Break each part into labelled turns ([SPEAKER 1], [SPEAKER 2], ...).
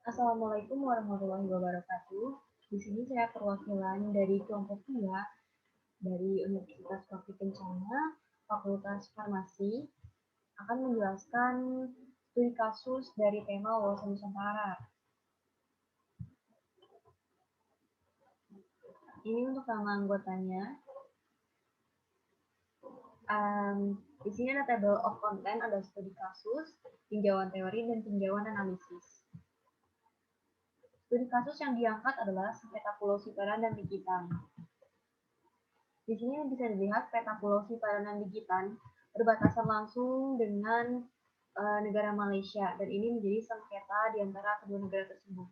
[SPEAKER 1] Assalamualaikum warahmatullahi wabarakatuh. Di sini saya perwakilan dari kelompok 2 dari Universitas Fakti Kencana, Fakultas Farmasi, akan menjelaskan studi kasus dari tema wawasan Nusantara. Ini untuk nama anggotanya. Di sini ada table of content, ada studi kasus, tinjauan teori, dan tinjauan analisis. Studi kasus yang diangkat adalah sengketa Pulau Sipadan dan Ligitan. Di sini bisa dilihat peta Pulau Sipadan dan Ligitan berbatasan langsung dengan negara Malaysia, dan ini menjadi sengketa di antara kedua negara tersebut.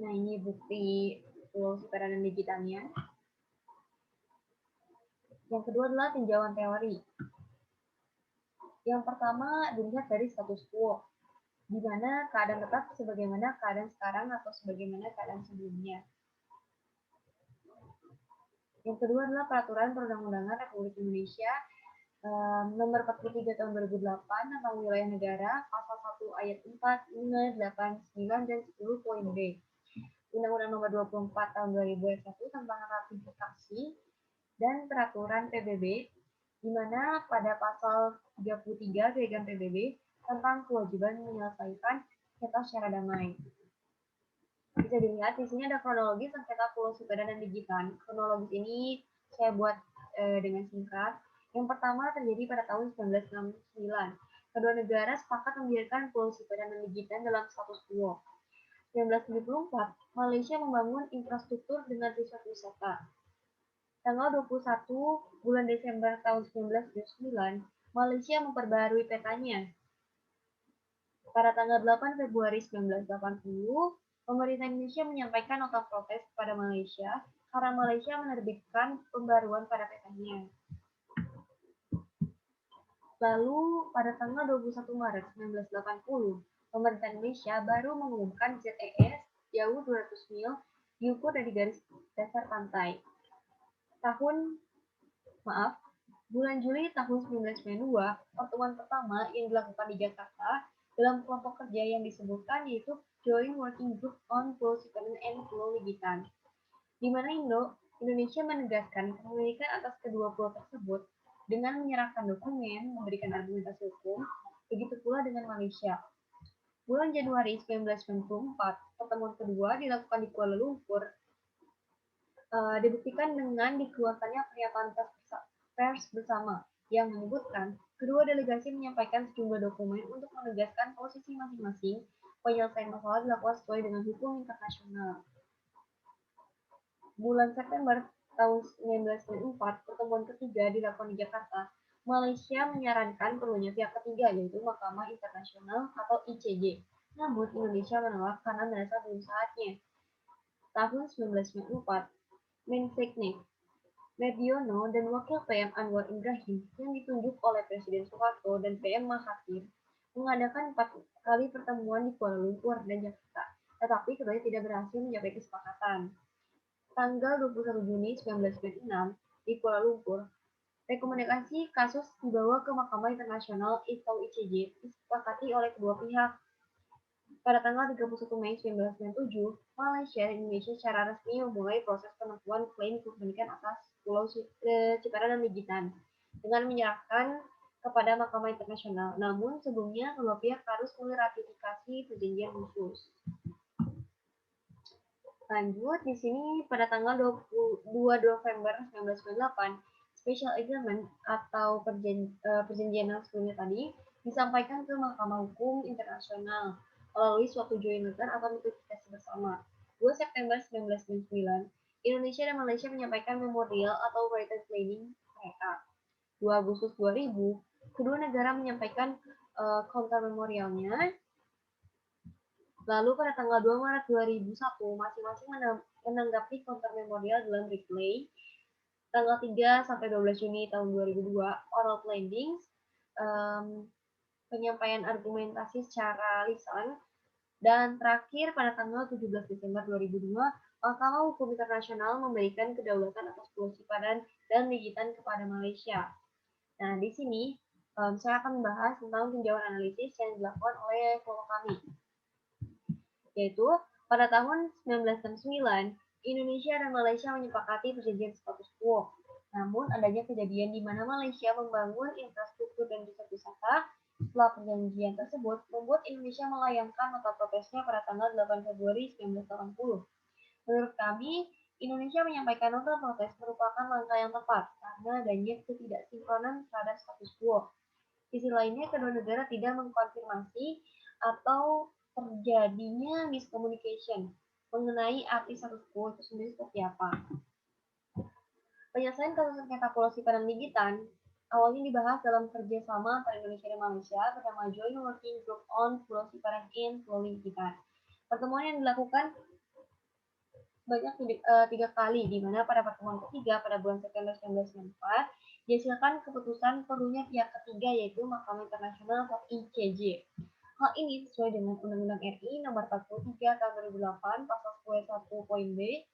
[SPEAKER 1] Nah, ini bukti Pulau Sipadan dan Ligitannya. Yang kedua adalah tinjauan teori. Yang pertama dilihat dari status quo, di mana keadaan tetap sebagaimana keadaan sekarang atau sebagaimana keadaan sebelumnya. Yang kedua adalah peraturan perundang-undangan Republik Indonesia nomor 43 tahun 2008 tentang wilayah negara, pasal 1 ayat 4, 5, 8, 9, dan 10 poin B. Undang-Undang nomor 24 tahun 2001 tentang ratifikasi dan peraturan PBB, di mana pada pasal 33 Piagam PBB tentang kewajiban menyelesaikan sengketa secara damai. Bisa dilihat di sini ada kronologis sengketa Pulau Sipadan dan Ligitan. Kronologis ini saya buat dengan singkat. Yang pertama terjadi pada tahun 1969. Kedua negara sepakat membiarkan Pulau Sipadan dan Ligitan dalam status quo. 1974, Malaysia membangun infrastruktur dengan resort wisata. Tanggal 21 bulan Desember tahun 1979, Malaysia memperbarui petanya. Pada tanggal 8 Februari 1980, pemerintah Indonesia menyampaikan nota protes kepada Malaysia karena Malaysia menerbitkan pembaruan pada petanya. Lalu pada tanggal 21 Maret 1980, pemerintah Indonesia baru mengumumkan ZES jauh 200 mil diukur dari garis dasar pantai. Bulan Juli tahun 1992, pertemuan pertama yang dilakukan di Jakarta dalam kelompok kerja yang disebutkan yaitu Joint Working Group on Pulau Sipadan and Pulau Ligitan, di mana Indonesia menegaskan kepemilikan atas kedua pulau tersebut dengan menyerahkan dokumen, memberikan argumentasi hukum, begitu pula dengan Malaysia. Bulan Januari 1994, pertemuan kedua dilakukan di Kuala Lumpur, dibuktikan dengan dikeluarkannya pernyataan pers bersama yang menyebutkan kedua delegasi menyampaikan sejumlah dokumen untuk menegaskan posisi masing-masing, penyelesaian masalah dilakukan sesuai dengan hukum internasional. Bulan September tahun 1994, pertemuan ketiga dilakukan di Jakarta. Malaysia menyarankan perlunya pihak ketiga, yaitu Mahkamah Internasional atau ICJ. Namun Indonesia menolak karena merasa belum saatnya. Tahun 1994, Menseknek Mardiono dan Wakil PM Anwar Ibrahim yang ditunjuk oleh Presiden Soeharto dan PM Mahathir mengadakan 4 kali pertemuan di Kuala Lumpur dan Jakarta, tetapi keduanya tidak berhasil mencapai kesepakatan. Tanggal 21 Juni 1996 di Kuala Lumpur, rekomendasi kasus dibawa ke Mahkamah Internasional atau ICJ disepakati oleh kedua pihak. Pada tanggal 31 Mei 1997, Malaysia dan Indonesia secara resmi memulai proses penentuan klaim kepemilikan atas Pulau Sipadan dan Ligitan dengan menyerahkan kepada Mahkamah Internasional. Namun sebelumnya kedua pihak harus meratifikasi perjanjian khusus. Lanjut, di sini pada tanggal 2 November 1998, Special Agreement atau perjanjian yang sebelumnya tadi disampaikan ke Mahkamah Hukum Internasional melalui suatu joint letter atau notifikasi bersama. 2 September 1999, Indonesia dan Malaysia menyampaikan memorial atau written planning mereka. 2 Agustus 2000, kedua negara menyampaikan counter memorialnya. Lalu pada tanggal 2 Maret 2001, masing-masing menanggapi counter memorial dalam reply. Tanggal 3 sampai 12 Juni tahun 2002, oral pleadings, penyampaian argumentasi secara lisan. Dan terakhir pada tanggal 17 Desember 2002, Mahkamah Hukum Internasional memberikan kedaulatan atas Pulau Sipadan dan Ligitan kepada Malaysia. Nah, di sini saya akan membahas tentang tinjauan analisis yang dilakukan oleh kelompok kami. yaitu pada tahun 1969, Indonesia dan Malaysia menyepakati perjanjian status quo. Namun, adanya kejadian di mana Malaysia membangun infrastruktur dan pusat wisata setelah perjanjian tersebut membuat Indonesia melayangkan nota protesnya pada tanggal 8 Februari 1980. Menurut kami, Indonesia menyampaikan nota protes merupakan langkah yang tepat karena adanya ketidaksinkronan terhadap status quo. Sisi lainnya, kedua negara tidak mengkonfirmasi atau terjadinya miscommunication mengenai arti status quo itu sendiri seperti apa. Penyelesaian kasus sengketa Pulau Sipadan Ligitan awalnya dibahas dalam kerjasama antara Indonesia dan Malaysia bernama Joint Working Group on Pulau Sipadan in Pulau Ligitan. Pertemuan yang dilakukan banyak tiga kali, di mana pada pertemuan ketiga pada bulan September 1994 dihasilkan keputusan perlunya pihak ketiga yaitu Mahkamah Internasional atau ICJ. Hal ini sesuai dengan Undang-Undang RI Nomor 43 Tahun 2008 Pasal 1 Poin B,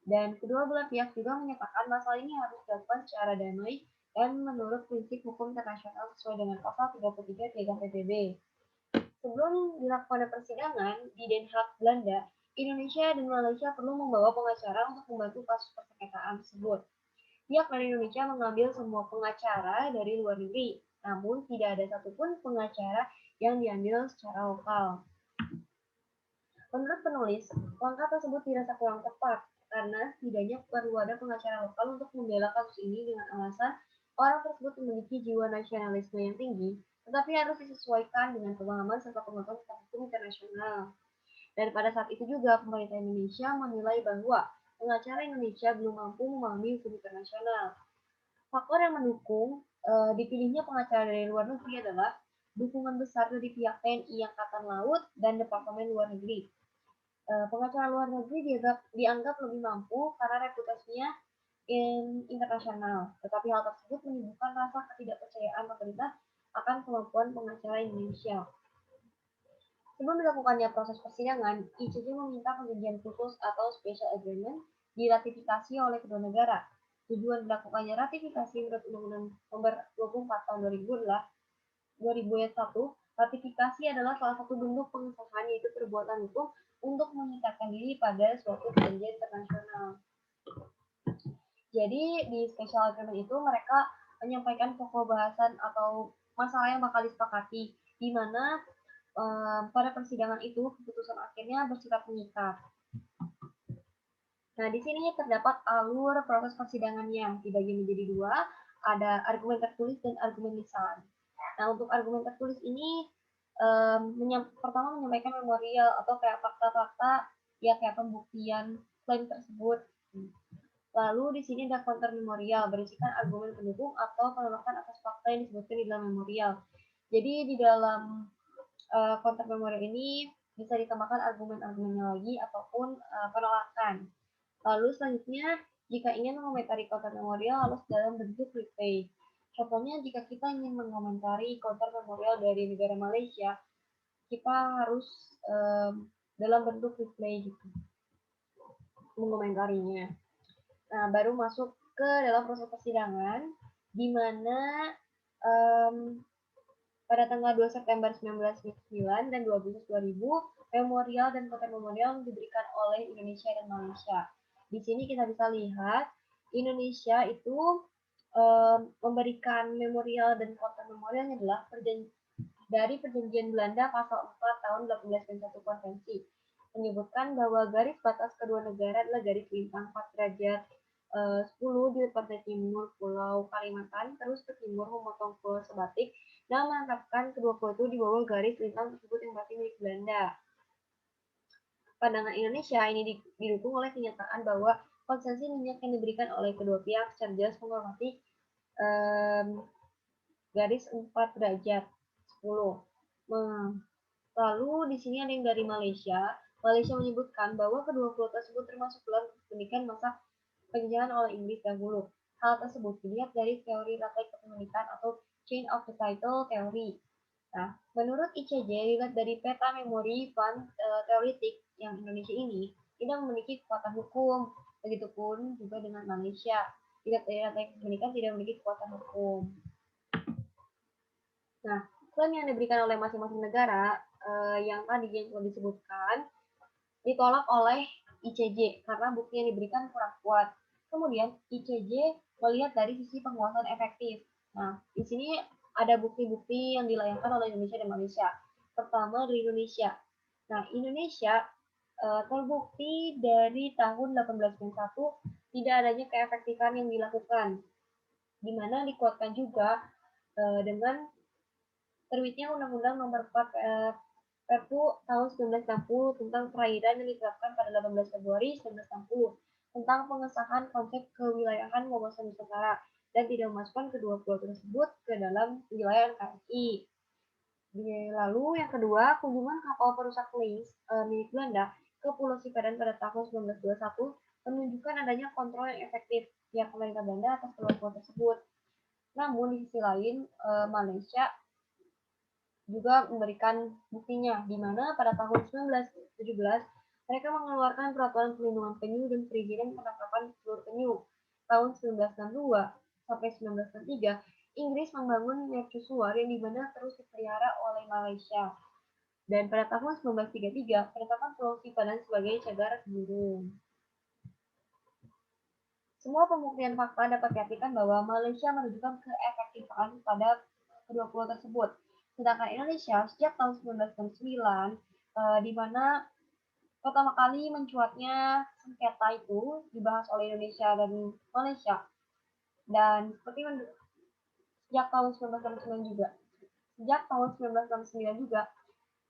[SPEAKER 1] dan kedua belah pihak juga menyatakan masalah ini harus dilakukan secara damai dan menurut prinsip hukum internasional sesuai dengan Pasal 33 Piagam PBB. Sebelum dilakukan persidangan di Den Haag, Belanda, Indonesia dan Malaysia perlu membawa pengacara untuk membantu kasus persengketaan tersebut. Pihak dari Indonesia mengambil semua pengacara dari luar negeri, namun tidak ada satupun pengacara yang diambil secara lokal. Menurut penulis, langkah tersebut dirasa kurang tepat karena setidaknya perlu ada pengacara lokal untuk membela kasus ini dengan alasan orang tersebut memiliki jiwa nasionalisme yang tinggi, tetapi harus disesuaikan dengan pemahaman serta pengetahuan hukum internasional. Dan pada saat itu juga pemerintah Indonesia menilai bahwa pengacara Indonesia belum mampu memahami hukum internasional. Faktor yang mendukung dipilihnya pengacara dari luar negeri adalah dukungan besar dari pihak TNI Angkatan Laut dan Departemen Luar Negeri. Pengacara luar negeri dianggap lebih mampu karena reputasinya internasional, tetapi hal tersebut menimbulkan rasa ketidakpercayaan pemerintah akan kemampuan pengacara Indonesia. Sebelum dilakukannya proses persidangan, ICJ meminta perjanjian khusus atau special agreement diratifikasi oleh kedua negara. Tujuan dilakukannya ratifikasi menurut Undang-Undang Nomor 24 Tahun 2000 adalah 2001. Ratifikasi adalah salah satu bentuk pengesahan yaitu perbuatan hukum untuk mengikatkan diri pada suatu perjanjian internasional. Jadi di special agreement itu mereka menyampaikan pokok bahasan atau masalah yang bakal disepakati, di mana pada persidangan itu keputusan akhirnya bersifat mengikat. Nah, di sini terdapat alur proses persidangannya dibagi menjadi dua, ada argumen tertulis dan argumen lisan. Nah, untuk argumen tertulis ini pertama menyampaikan memorial atau kayak fakta-fakta ya kayak pembuktian klaim tersebut. Lalu di sini ada counter memorial berisikan argumen pendukung atau penolakan atas fakta yang disebutkan di dalam memorial. Jadi di dalam counter memorial ini bisa ditambahkan argumen-argumennya lagi ataupun penolakan. Lalu selanjutnya, jika ingin mengomentari counter memorial harus dalam bentuk replay. Contohnya, jika kita ingin mengomentari counter memorial dari negara Malaysia, kita harus dalam bentuk replay gitu, mengomentarinya. Nah, baru masuk ke dalam proses persidangan, di mana pada tanggal 2 September 1999 dan 2 Agustus 2000, memorial dan counter memorial diberikan oleh Indonesia dan Malaysia. Di sini kita bisa lihat Indonesia itu memberikan memorial dan counter memorialnya adalah dari perjanjian Belanda pasal 4 tahun 1891 konvensi, menyebutkan bahwa garis batas kedua negara adalah garis lintang 4 derajat 10 di pantai timur Pulau Kalimantan, terus ke timur memotong Pulau Sebatik, dan menetapkan kedua pulau itu di bawah garis lintang tersebut yang berarti milik Belanda. Pandangan Indonesia ini didukung oleh kenyataan bahwa konsesi minyak yang diberikan oleh kedua pihak secara jelas menghormati garis 4 derajat 10. Lalu di sini ada yang dari Malaysia. Malaysia menyebutkan bahwa kedua pulau tersebut termasuk dalam kepemilikan masa penjajahan oleh Inggris dahulu. Hal tersebut dilihat dari teori rantai kepemilikan atau chain of the title teori. Nah, menurut ICJ, dilihat dari peta memori fund teoritik yang Indonesia ini tidak memiliki kekuatan hukum. Begitupun juga dengan Malaysia. Dilihat dari rantai kepemilikan tidak memiliki kekuatan hukum. Nah, klaim yang diberikan oleh masing-masing negara yang tadi yang sudah disebutkan ditolak oleh ICJ karena bukti yang diberikan kurang kuat. Kemudian ICJ melihat dari sisi penguasaan efektif. Nah, di sini ada bukti-bukti yang dilayangkan oleh Indonesia dan Malaysia. Pertama dari Indonesia. Nah, Indonesia terbukti dari tahun 1891 tidak adanya keefektifan yang dilakukan, di mana dikuatkan juga dengan terbitnya Undang-Undang Nomor 4 Perpu tahun 1960 tentang perairan yang ditetapkan pada 18 Februari 1960 tentang pengesahan konsep kewilayahan wawasan Nusantara dan tidak memasukkan kedua pulau tersebut ke dalam wilayah NKRI. Lalu yang kedua, kunjungan kapal perusak Lins milik Belanda ke Pulau Sipadan pada tahun 1921 menunjukkan adanya kontrol yang efektif pihak pemerintah Belanda atas pulau-pulau tersebut. Namun di sisi lain, Malaysia juga memberikan buktinya, di mana pada tahun 1917 mereka mengeluarkan peraturan pelindungan penyu dan perizinan penangkapan telur penyu. Tahun 1962 sampai 1963, Inggris membangun mercusuar yang dimana terus dipelihara oleh Malaysia. Dan pada tahun 1933, penetapan Pulau Sipadan sebagai cagar burung. Semua pembuktian fakta dapat diartikan bahwa Malaysia menunjukkan keefektifan pada kedua pulau tersebut. Sedangkan Indonesia sejak tahun 1969, di mana pertama kali mencuatnya sengketa itu dibahas oleh Indonesia dan Malaysia. Dan seperti sejak tahun 1969 juga, sejak tahun 1969 juga,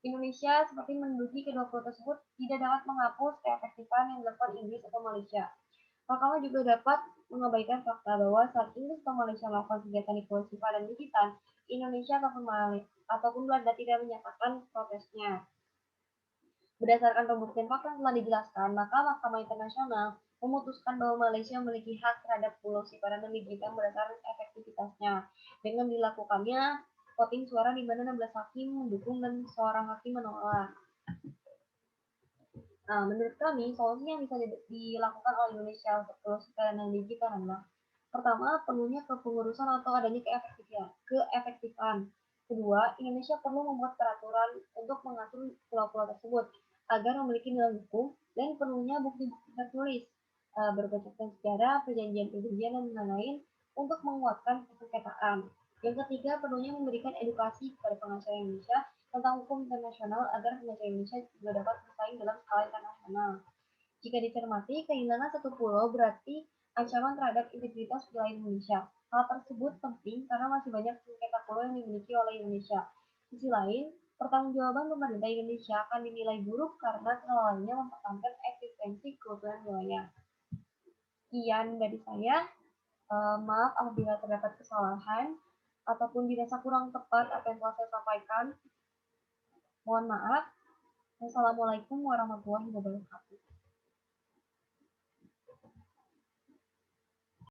[SPEAKER 1] Indonesia seperti menduduki kedua pulau tersebut tidak dapat menghapus keefektifan yang dilakukan Inggris atau Malaysia. Mahkamah juga dapat mengabaikan fakta bahwa saat Inggris atau Malaysia melakukan kegiatan di Pulau Sipadan dan Bikitan, Indonesia ataupun Belanda tidak menyatakan protesnya. Berdasarkan pembuktian fakta yang telah dijelaskan, maka Mahkamah Internasional memutuskan bahwa Malaysia memiliki hak terhadap Pulau Sipadan dan Bikitan berdasarkan efektivitasnya dengan dilakukannya voting suara di mana 16 hakim mendukung dan seorang hakim menolak. Nah, menurut kami, solusi yang bisa dilakukan oleh Indonesia untuk Pulau Sipadan dan Bikitan adalah pertama, penuhnya kepengurusan atau adanya keefektifan. Kedua, Indonesia perlu membuat peraturan untuk mengatur pulau-pulau tersebut agar memiliki nilai hukum dan penuhnya bukti-bukti tertulis, berbasiskan sejarah, perjanjian-perjanjian, dan lain-lain untuk menguatkan kesengketaan. Yang ketiga, perlunya memberikan edukasi kepada pengacara Indonesia tentang hukum internasional agar pengacara Indonesia juga dapat bersaing dalam skala internasional. Jika dicermati, kehilangan satu pulau berarti ancaman terhadap integritas wilayah Indonesia. Hal tersebut penting karena masih banyak sengketa pulau yang dimiliki oleh Indonesia. Di sisi lain, pertanggungjawaban pemerintah Indonesia akan dinilai buruk karena kelalaiannya mempertahankan eksistensi keutuhan wilayah. Sekian dari saya. Maaf apabila terdapat kesalahan ataupun dirasa kurang tepat apa yang telah saya sampaikan. Mohon maaf. Wassalamualaikum warahmatullahi wabarakatuh.